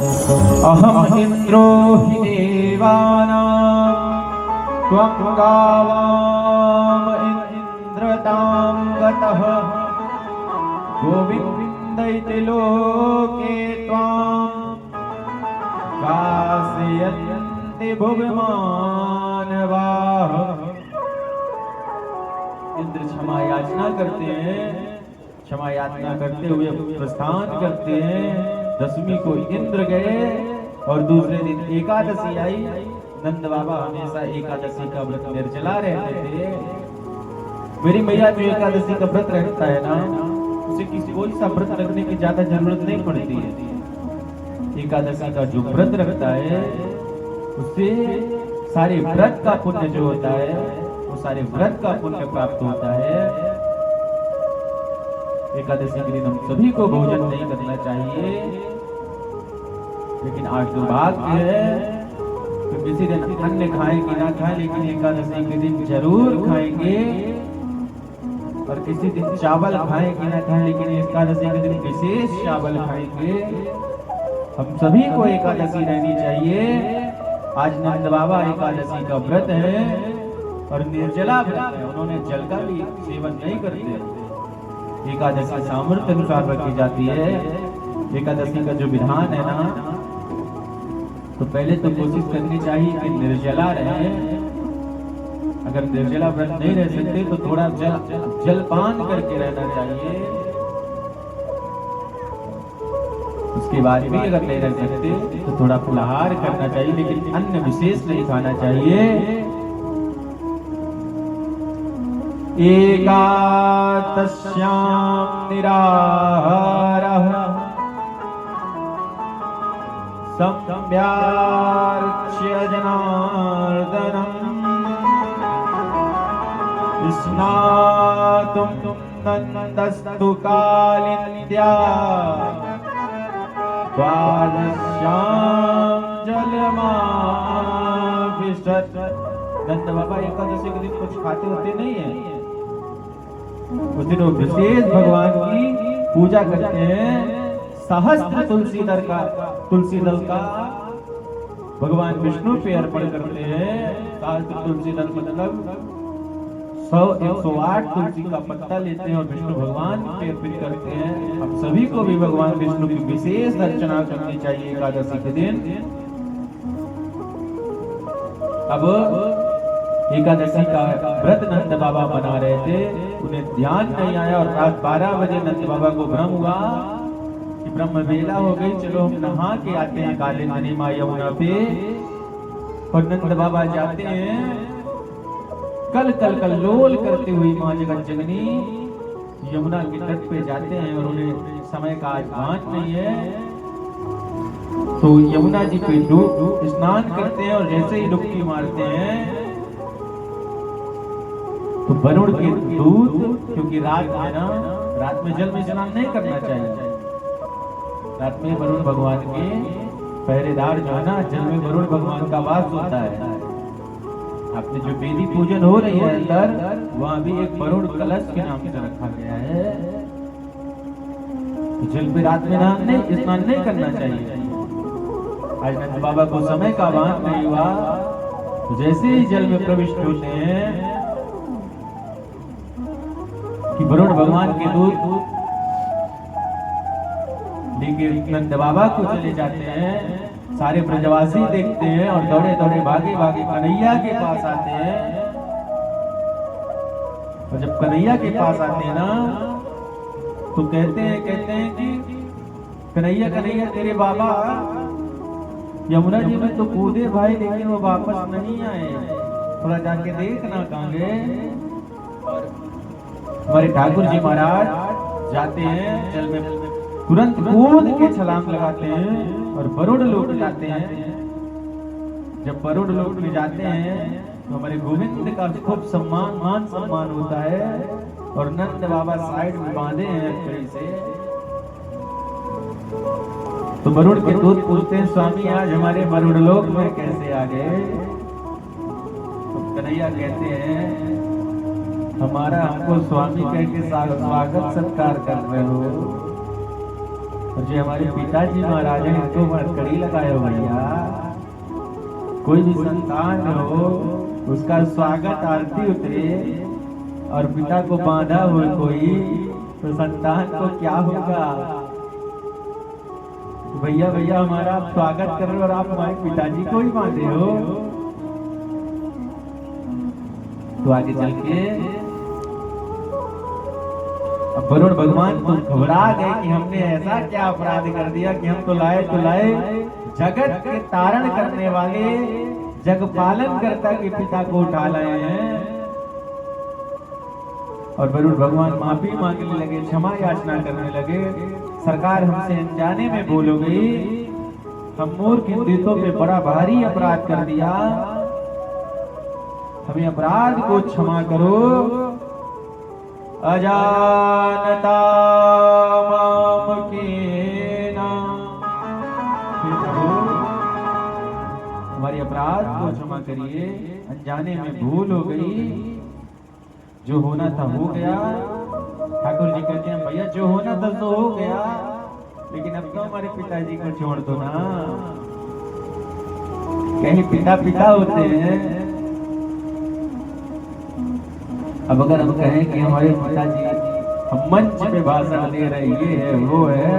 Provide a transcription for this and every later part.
अहम इंद्रो हि देवानां त्वं गावाम इंद्रतां गतः गोविंदैति लोके त्वां कासयन्ति भुवमानवाः। इंद्र क्षमा याचना करते हैं, क्षमा याचना करते हुए प्रस्थान करते हैं। दशमी को इंद्र गए और दूसरे दिन एकादशी आई। नंद बाबा हमेशा एकादशी का व्रत निर्जला रहते थे। मेरी मैया जो एकादशी का व्रत रखता है ना, उसे किसी कोई सा व्रत रखने की ज्यादा जरूरत नहीं पड़ती है। एकादशी का जो व्रत रखता है उससे सारे व्रत का पुण्य जो होता है वो सारे व्रत का पुण्य प्राप्त होता है। एकादशी के दिन हम सभी को भोजन नहीं करना चाहिए, लेकिन आज दुर्भाग्य है तो किसी दिन अन्न खाएं कि ना खाएं, लेकिन एकादशी के दिन जरूर खाएंगे। और किसी दिन चावल खाएं कि ना खाएं, लेकिन एकादशी के दिन विशेष चावल खाएंगे। हम सभी को एकादशी रहनी चाहिए। आज नंद बाबा एकादशी का व्रत है और निर्जला व्रत है, उन्होंने जल का भी सेवन नहीं करते। एकादशी सामर्थ्य अनुसार रखी जाती है। एकादशी का जो विधान है ना, तो पहले तो कोशिश करनी चाहिए कि निर्जला रहे। अगर निर्जला व्रत नहीं रह सकते तो थोड़ा जलपान करके रहना चाहिए। उसके बाद भी अगर नहीं रह सकते तो थोड़ा फलाहार करना चाहिए, लेकिन अन्न विशेष नहीं खाना चाहिए। एकादश्यां निराहारः सम्यार्च्य जनार्दनम् स्नातुं नन्दस्तु कालिन्द्या द्वादश्यां जलमाभिषत्। नंद बाबा एकादशी के दिन कुछ खाते होते नहीं है। उस दिन वो विशेष भगवान की पूजा करते हैं। सहस्त्र तुलसी दल का भगवान विष्णु पे अर्पण करते हैं। सहस्त्र तुलसी दल मतलब 100-108 तुलसी का पत्ता लेते हैं और विष्णु भगवान पे अर्पित करते हैं। हम सभी को भी भगवान विष्णु की विशेष अर्चना करनी चाहिए एकादशी के दिन। अब एकादशी का व्रत नंद बाबा बना रहे थे, उन्हें ध्यान नहीं आया और रात 12 बजे नंद बाबा को भ्रम हुआ कि ब्रह्म वेला हो गई, चलो हम नहा के आते हैं कालिंदी मां यमुना पे। और नंद बाबा जाते हैं, कल लोल करते हुए मां जगत जननी यमुना के तट पे जाते हैं और उन्हें समय का आज भान नहीं है। तो यमुना जी पे स्नान करते हैं और जैसे ही डुबकी मारते हैं तो वरुण के दूत, क्योंकि रात में ना, रात में जल में स्नान नहीं करना चाहिए। रात में वरुण भगवान के पहरेदार जो है ना, जल में वरुण भगवान का वास होता है। आपने जो वेदी पूजन हो रही है अंदर, वहां भी एक वरुण कलश के नाम से रखा गया है। तो जल पे रात में स्नान नहीं करना चाहिए। आज नंद बाबा को समय का भान नहीं हुआ, तो जैसे ही जल में प्रविष्ट होते हैं कि वरुण भगवान के दूत लेके नंद बाबा को चले जाते हैं। सारे ब्रजवासी देखते हैं और दौड़े दौड़े भागे कन्हैया के पास आते हैं। और जब कन्हैया के पास आते हैं ना, तो कहते हैं कि कन्हैया तेरे बाबा यमुना जी में तो कूदे भाई, लेकिन वो वापस नहीं आए, थोड़ा जाके देखना कहाँ गए। हमारे ठाकुर जी महाराज जाते हैं, जल में तुरंत कूद के छलांग लगाते हैं और वरुण लोक जाते हैं। जब वरुण लोक में जाते हैं तो हमारे गोविंद का खूब मान सम्मान होता है और नंद बाबा साइड में बांधे हैं अक्षरी से। तो वरुण के दूत पूछते हैं, स्वामी आज हमारे वरुण लोक में कैसे आ गए? तो कन्हैया कहते हैं, हमारा हमको स्वामी कह के स्वागत सत्कार कर रहे हो, और जो हमारे पिताजी महाराज हैं इनको कड़ी लगाए हो भैया। कोई भी संतान हो उसका स्वागत आरती उतरे और पिता को बांधा हो कोई तो संतान को क्या होगा। भैया भैया हमारा आप स्वागत कर रहे हो और आप हमारे पिताजी को ही बांधे हो। तो आगे चल के अब वरुण भगवान तो घबरा गए कि हमने ऐसा क्या अपराध कर दिया कि हम तो लाए जगत के तारण करने वाले जगपालन करता के पिता को उठा लाए हैं। और वरुण भगवान माफी मांगने लगे, क्षमा याचना करने लगे। सरकार हमसे अनजाने में भूल हो गई, हम मूर्ख हिंदुओं पे बड़ा भारी अपराध कर दिया, हमें अपराध को क्षमा करो। अजानता माम कीना, हमारे अपराध को क्षमा करिए, अनजाने में भूल हो गई, जो होना था हो गया। ठाकुर जी कहते हैं भैया जो होना था तो हो गया, लेकिन अब तो हमारे पिताजी को छोड़ दो ना। कहीं पिता पिता होते हैं। अब अगर हम कहें कि हमारे पिताजी हम मंच पे भाषण दे रहे ये है वो है,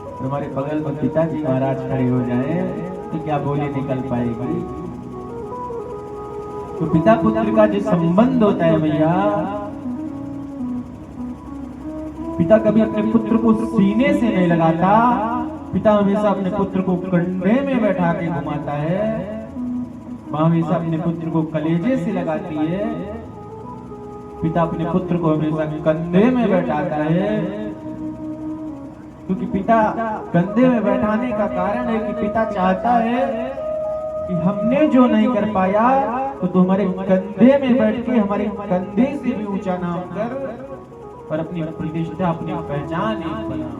तो हमारे बगल में पिताजी महाराज खड़े हो जाए तो क्या बोली निकल पाएगी। तो पिता पुत्र का जो संबंध होता है भैया, पिता कभी अपने पुत्र को सीने से नहीं लगाता, पिता हमेशा अपने पुत्र को कंधे में बैठा के घुमाता है, माँ हमेशा अपने पुत्र को कलेजे से लगाती है, पिता अपने पुत्र को हमेशा कंधे में बैठाता है। क्योंकि पिता कंधे में बैठाने का कारण है कि पिता चाहता है कि हमने जो नहीं कर पाया तो तुम्हारे कंधे में बैठ के हमारे कंधे से भी ऊंचा नाम कर और अपनी प्रतिष्ठा अपनी पहचान एक बना।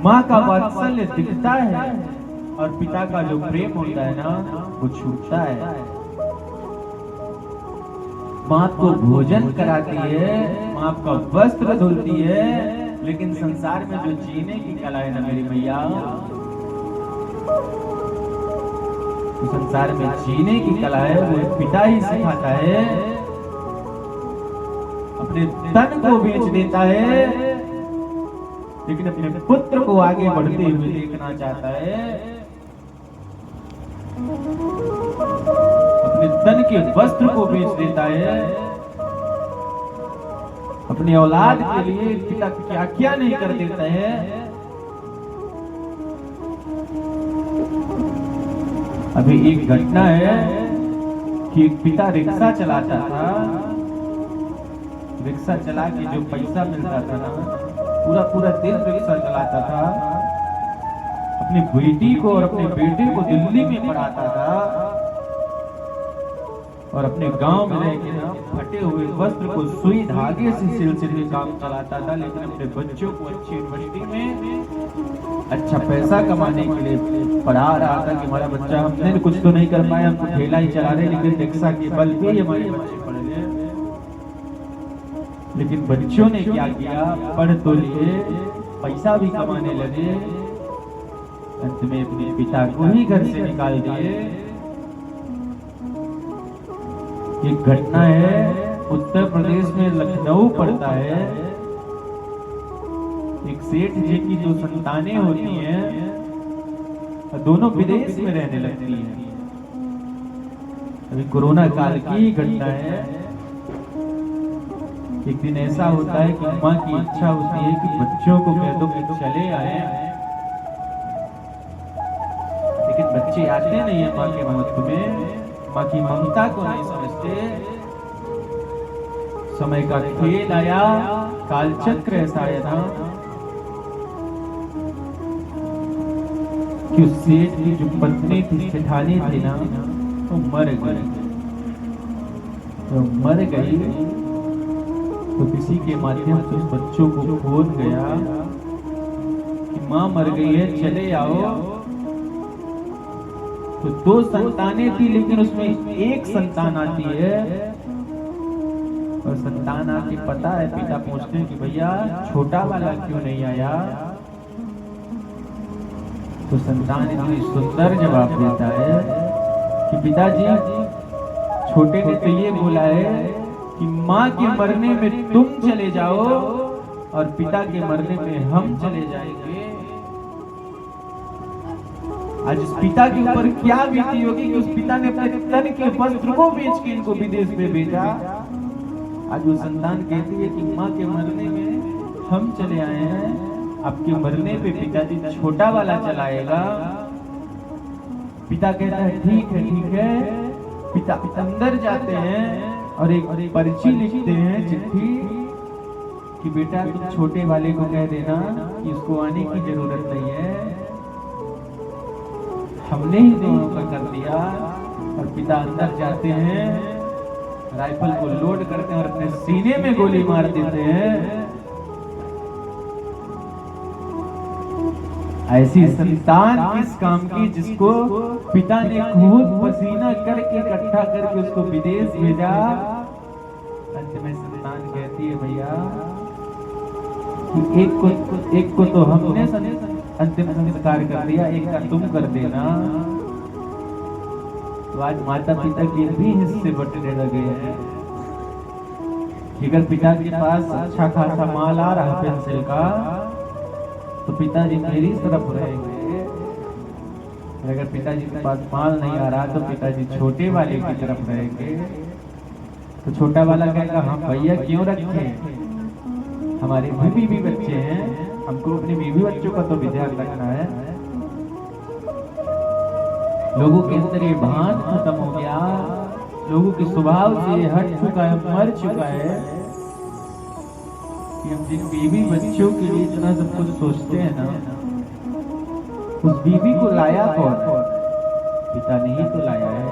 माँ का वात्सल्य दिखता है और पिता का जो प्रेम होता है ना वो छूटता है। माँ को भोजन कराती है, माँ का वस्त्र धुलती है, लेकिन संसार में जो जीने की कला है ना मेरी मैया, तो संसार में जीने की कला है वो पिता ही सिखाता है। अपने तन को बेच देता है, लेकिन अपने पुत्र को आगे बढ़ते हुए देखना चाहता है। अपने तन के वस्त्र को बेच देता है। अपनी औलाद के लिए पिता क्या क्या नहीं कर देता है। अभी एक घटना है कि एक पिता रिक्शा चलाता था, रिक्शा चला के जो पैसा मिलता था ना पूरा दिन रिक्शा चलाता था, अपनी बेटी को और अपने बेटे को दिल्ली में पढ़ाता था और अपने गांव में रह के ना फटे हुए वस्त्र को सुई धागे से सिलसिले काम चलाता था, लेकिन अपने बच्चों को अच्छी यूनिवर्सिटी में अच्छा पैसा कमाने के लिए पढ़ा रहा था कि हमारा बच्चा, हमने कुछ तो नहीं कर पाया, हम तो ठेला ही चला रहे, लेकिन रिक्शा के बल पे ही हमारे बच्चे पढ़ रहे। लेकिन बच्चों ने क्या किया, पढ़ तो लिए, पैसा भी कमाने लगे, अंत में अपने पिता को ही घर से निकाल दिए। एक घटना है उत्तर प्रदेश में, लखनऊ पड़ता है। एक सेठ जी की दो संतानें होती हैं, दोनों विदेश में रहने लगती हैं। अभी कोरोना काल की घटना है। एक दिन ऐसा होता है कि माँ की इच्छा होती है कि बच्चों को कह दो कि चले आए, लेकिन बच्चे आते नहीं है माँ के महत्व में, माँ की ममता को नहीं समझते। समय का खेल आया, कालचक्र ऐसा आया था कि उस सेठ की जो पत्नी थी, सेठानी थी ना, वो मर गई। तो मर गई तो किसी के माध्यम से उस बच्चों को फोन गया कि माँ मर गई है, चले आओ। तो दो संतानें थी, लेकिन उसमें एक संतान आती है और संतान आके पता है, पिता पूछते हैं कि भैया छोटा वाला क्यों नहीं आया? तो संतान इतनी सुंदर जवाब देता है कि पिताजी, छोटे ने तो ये बोला है कि माँ के मरने में तुम चले जाओ और पिता के मरने में हम चले जाएंगे। आज उस पिता के ऊपर क्या बीती होगी कि उस पिता ने अपने तन के वस्त्र को बेच के इनको विदेश में भेजा। आज वो संतान कहती है कि माँ के मरने में हम चले आए हैं, आपके मरने पे पिताजी छोटा वाला चलाएगा। पिता कहता है ठीक है ठीक है। पिता अंदर जाते हैं और एक पर्ची लिखते हैं, चिट्ठी, कि बेटा तुम छोटे वाले को कह देना कि उसको आने की जरूरत नहीं है, हमने ही दोनों का कर दिया। और पिता अंदर जाते हैं, राइफल को लोड करते हैं और अपने सीने में गोली मार देते हैं। ऐसी संतान किस काम की, जिसको पिता ने खून पसीना करके इकट्ठा करके उसको विदेश भेजा। अंत में संतान कहती है भैया कि एक को तो हमने अंतिम संस्कार कर दिया, एक का तुम कर देना। तो आज माता पिता के भी हिस्से बंटने लगे हैं। अगर पिता के पास अच्छा खासा माल आ रहा पेंसिल का तो पिताजी मेरी तरफ रहेंगे, अगर पिताजी के पास माल नहीं आ रहा तो पिताजी छोटे वाले की तरफ रहेंगे। तो छोटा वाला कहेगा हाँ भैया क्यों रखे, हमारे बीवी बच्चे हैं, हमको अपने बीवी बच्चों का तो विचार रखना है। लोगों के अंदर ये भान खत्म हो गया, लोगों के स्वभाव से हट चुका है, मर चुका है कि हम जिन बीवी बच्चों के लिए इतना सब कुछ सोचते हैं ना, उस बीवी को लाया कौन? पिता ने ही तो लाया है।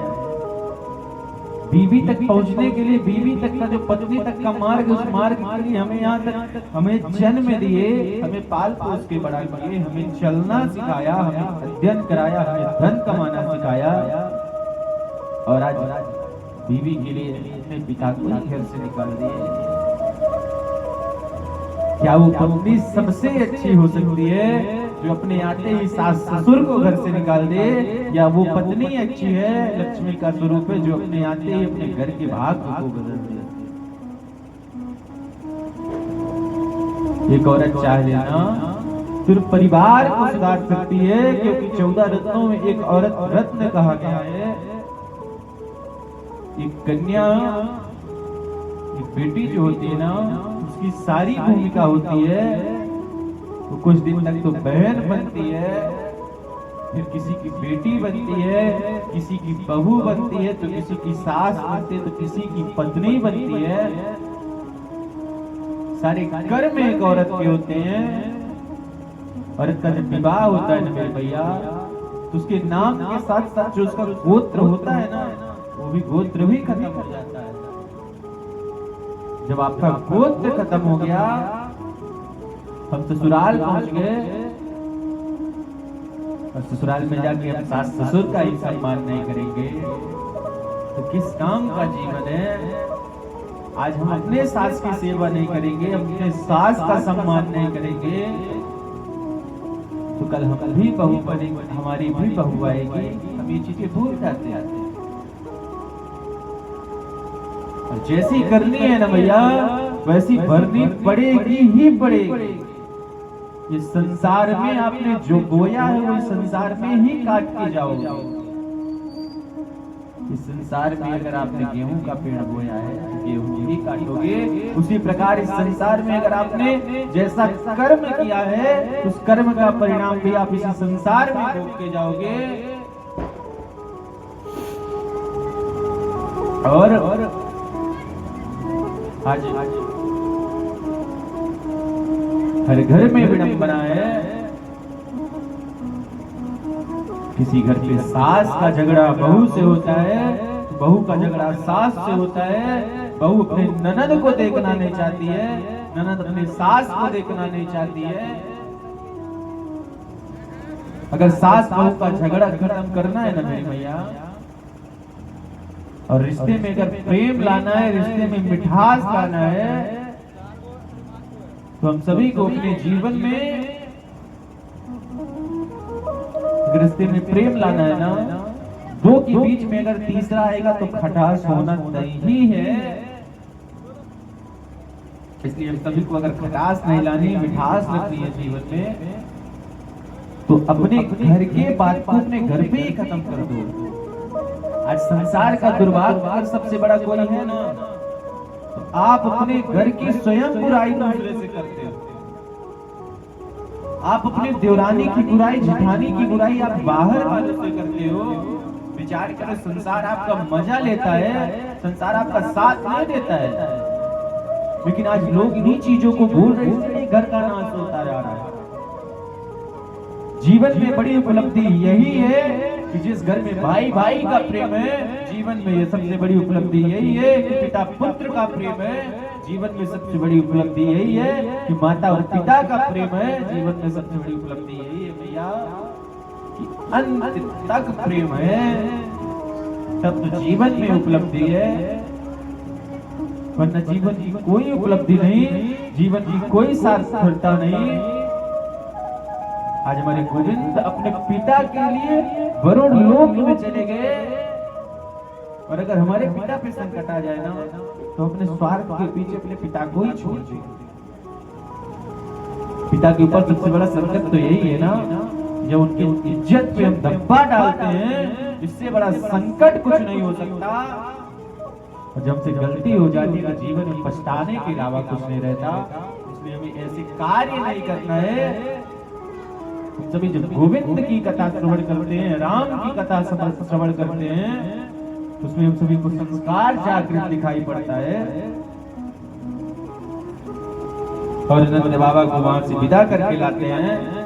बीवी तक पहुंचने के लिए, बीवी तक का जो पत्नी तक का मार्ग, उस मार्ग के लिए हमें यहाँ तक हमें जन्म दिए, हमें पाल पोस के बड़ा किए, हमें चलना सिखाया, हमें अध्ययन कराया, हमें धन कमाना सिखाया। और आज बीवी के लिए अपने पिता को घर से निकाल दिए। क्या वो पत्नी सबसे अच्छी हो सकती है जो अपने आते ही सास ससुर को घर से निकाल दे, या वो पत्नी अच्छी है, लक्ष्मी का स्वरूप है, जो अपने आते ही अपने घर के भाग को बदल दे? एक औरत चाह लेना सिर्फ परिवार को सुधार सकती है, क्योंकि 14 रत्नों में एक औरत रत्न कहा गया है। एक कन्या, एक बेटी जो होती है ना, उसकी सारी भूमिका होती है। वो कुछ दिन तक तो बहन बनती है, फिर किसी की बेटी बनती है, किसी की बहू बनती है, तो किसी की सास बनती है, तो किसी की पत्नी बनती है। सारे कर्म एक औरत के होते हैं। औरत का जब विवाह होता है ना मेरे भैया, तो उसके नाम के साथ साथ जो उसका गोत्र होता है ना, वो भी गोत्र भी खत्म हो जाता है। जब आपका गोत्र खत्म हो गया, हम ससुराल पहुंच गए, और ससुराल में जाके हम सास ससुर का ही सम्मान नहीं करेंगे तो किस काम का जीवन है? आज हम अपने सास की सेवा नहीं करेंगे, अपने सास का सम्मान नहीं करेंगे, तो कल हम भी बहू बनेंगे, हमारी भी बहू आएगी, हम ये चीजें भूल जाते हैं। और जैसी करनी है ना भैया, वैसी भरनी पड़ेगी ही पड़ेगी। ये संसार में आपने जो बोया है वो संसार में ही काट के जाओगे। इस संसार में अगर आपने गेहूं का पेड़ बोया है तो गेहूं ही काटोगे। उसी प्रकार इस संसार में अगर आपने जैसा कर्म किया है, उस कर्म का परिणाम भी आप इसी संसार में भोग के जाओगे। और आज हर घर में विडंबना है। किसी घर पे सास का झगड़ा बहू से होता है, बहू का झगड़ा सास से होता है। बहू अपने ननद को देखना नहीं चाहती है, ननद अपने सास को देखना नहीं चाहती है। अगर सास बहू का झगड़ा खत्म करना है ना मेरे भैया, और रिश्ते में अगर प्रेम लाना है, रिश्ते में मिठास लाना है, तो हम सभी को अपने जीवन में रिश्ते में प्रेम लाना है ना, दो के बीच में अगर तीसरा आएगा तो खटास होना तय ही है। इसलिए हम सभी को अगर खटास नहीं लानी, मिठास रखनी है जीवन में, तो अपने घर के बात को अपने घर पे ही खत्म कर दो। आज संसार का दुर्भाग्य सबसे बड़ा कोई है ना, तो आप अपने घर की स्वयं बुराई दूसरे से करते हो। आप अपने देवरानी की बुराई, जेठानी की बुराई आप बाहर वालों से करते हो। विचार करो, संसार आपका मजा लेता है, संसार आपका साथ नहीं देता है, लेकिन आज लोग इन्हीं चीजों को भूल रहे हैं, इसलिए घर का नाश होता जा रहा है। जीवन में बड़ी उपलब्धि यही है कि जिस घर में भाई भाई का प्रेम है, जीवन में ये सबसे बड़ी उपलब्धि यही है कि पिता पुत्र का प्रेम है। जीवन में सबसे बड़ी उपलब्धि यही है कि माता और पिता का प्रेम है। जीवन में सबसे बड़ी उपलब्धि यही है भैया कि अंत तक प्रेम है, तब तो जीवन में उपलब्धि है, वरना जीवन की कोई उपलब्धि नहीं, जीवन की कोई सार्थकता नहीं। आज हमारे गोविंद अपने पिता के लिए वरुण लोक में चले गए, और अगर हमारे पिता पे संकट आ जाए ना, तो अपने स्वार्थ के पीछे अपने पिता को ही छोड़ दें। पिता के ऊपर सबसे बड़ा संकट तो यही है ना, जब उनकी इज्जत पे हम धब्बा डालते हैं, इससे बड़ा संकट कुछ नहीं हो सकता। और जब से गलती हो जाती है, जीवन में पछताने के अलावा कुछ नहीं रहता। इसलिए हमें ऐसे कार्य नहीं करना है। सभी जब गोविंद की कथा श्रवण करते हैं, राम की कथा श्रवण करते हैं, उसमें हम सभी को संस्कार जागृत दिखाई पड़ता है। और नंद बाबा को वहां से विदा करके लाते हैं।